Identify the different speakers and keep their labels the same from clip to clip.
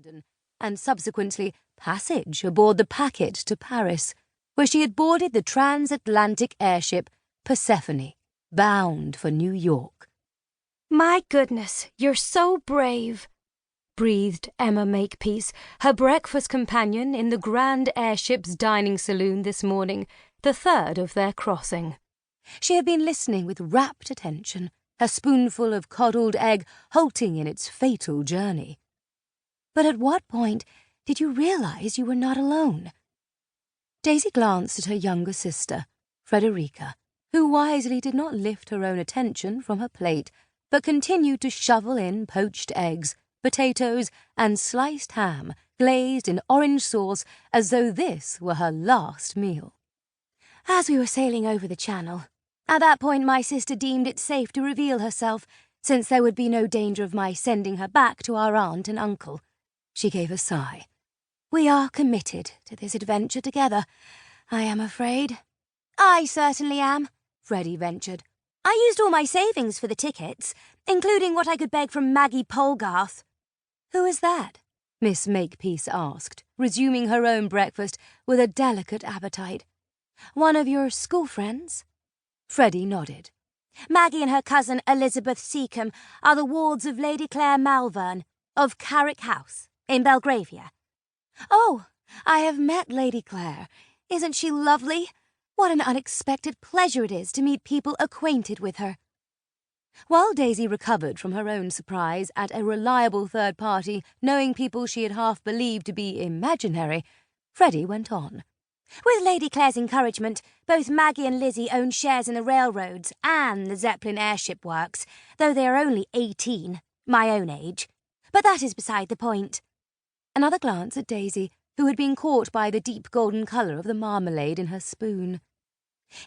Speaker 1: London, and subsequently passage aboard the packet to Paris, where she had boarded the transatlantic airship Persephone, bound for New York.
Speaker 2: "My goodness, you're so brave," breathed Emma Makepeace, her breakfast companion in the grand airship's dining saloon this morning, the third of their crossing.
Speaker 1: She had been listening with rapt attention, her spoonful of coddled egg halting in its fatal journey. But at what point did you realize you were not alone? Daisy glanced at her younger sister, Frederica, who wisely did not lift her own attention from her plate, but continued to shovel in poached eggs, potatoes, and sliced ham glazed in orange sauce as though this were her last meal. As we were sailing over the channel, at that point my sister deemed it safe to reveal herself, since there would be no danger of my sending her back to our aunt and uncle. She gave a sigh. We are committed to this adventure together, I am afraid. I certainly am, Freddie ventured. I used all my savings for the tickets, including what I could beg from Maggie Polgarth. Who is that? Miss Makepeace asked, resuming her own breakfast with a delicate appetite. One of your school friends? Freddie nodded. Maggie and her cousin Elizabeth Seacombe are the wards of Lady Clare Malvern, of Carrick House, in Belgravia. Oh, I have met Lady Clare. Isn't she lovely? What an unexpected pleasure it is to meet people acquainted with her. While Daisy recovered from her own surprise at a reliable third party knowing people she had half believed to be imaginary, Freddie went on. With Lady Clare's encouragement, both Maggie and Lizzie own shares in the railroads and the Zeppelin airship works, though they are only 18, my own age. But that is beside the point. Another glance at Daisy, who had been caught by the deep golden colour of the marmalade in her spoon.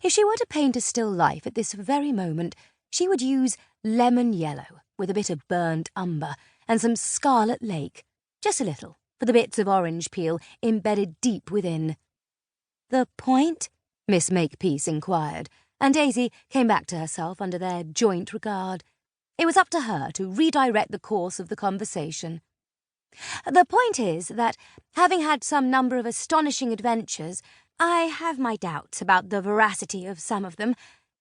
Speaker 1: If she were to paint a still life at this very moment, she would use lemon yellow with a bit of burnt umber and some scarlet lake, just a little, for the bits of orange peel embedded deep within. The point? Miss Makepeace inquired, and Daisy came back to herself under their joint regard. It was up to her to redirect the course of the conversation. The point is that, having had some number of astonishing adventures, I have my doubts about the veracity of some of them.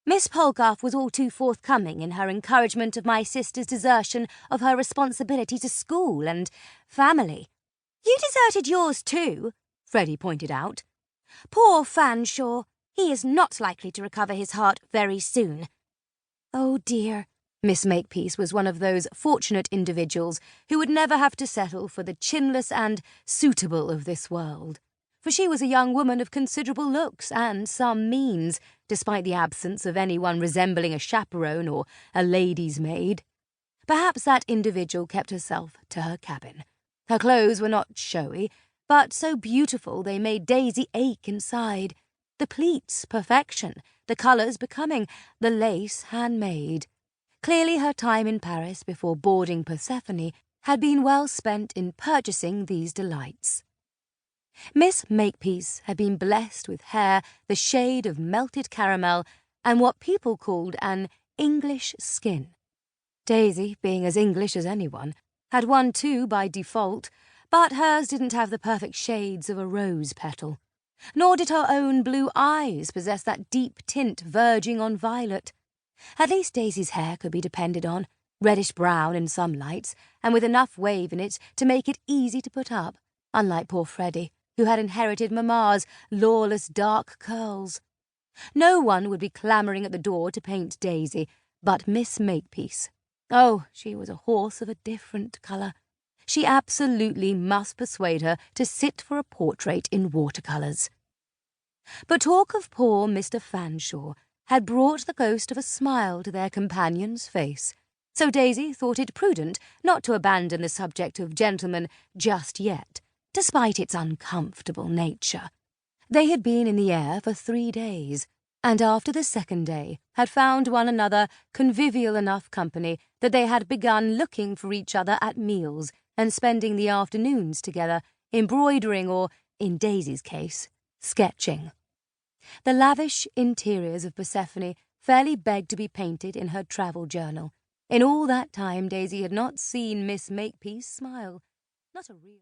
Speaker 1: Miss Polgarth was all too forthcoming in her encouragement of my sister's desertion of her responsibility to school and family. You deserted yours too, Freddie pointed out. Poor Fanshawe, he is not likely to recover his heart very soon. Oh dear. Miss Makepeace was one of those fortunate individuals who would never have to settle for the chinless and suitable of this world, for she was a young woman of considerable looks and some means, despite the absence of anyone resembling a chaperone or a lady's maid. Perhaps that individual kept herself to her cabin. Her clothes were not showy, but so beautiful they made Daisy ache inside. The pleats perfection, the colours becoming, the lace handmade. Clearly her time in Paris before boarding Persephone had been well spent in purchasing these delights. Miss Makepeace had been blessed with hair the shade of melted caramel and what people called an English skin. Daisy, being as English as anyone, had one too by default, but hers didn't have the perfect shades of a rose petal. Nor did her own blue eyes possess that deep tint verging on violet. At least Daisy's hair could be depended on, reddish-brown in some lights, and with enough wave in it to make it easy to put up, unlike poor Freddie, who had inherited Mamma's lawless dark curls. No one would be clamouring at the door to paint Daisy, but Miss Makepeace. Oh, she was a horse of a different colour. She absolutely must persuade her to sit for a portrait in watercolours. But talk of poor Mr. Fanshawe had brought the ghost of a smile to their companion's face, so Daisy thought it prudent not to abandon the subject of gentlemen just yet, despite its uncomfortable nature. They had been in the air for 3 days, and after the second day had found one another convivial enough company that they had begun looking for each other at meals and spending the afternoons together, embroidering or, in Daisy's case, sketching. The lavish interiors of Persephone fairly begged to be painted in her travel journal. In all that time Daisy had not seen Miss Makepeace smile. Not a real...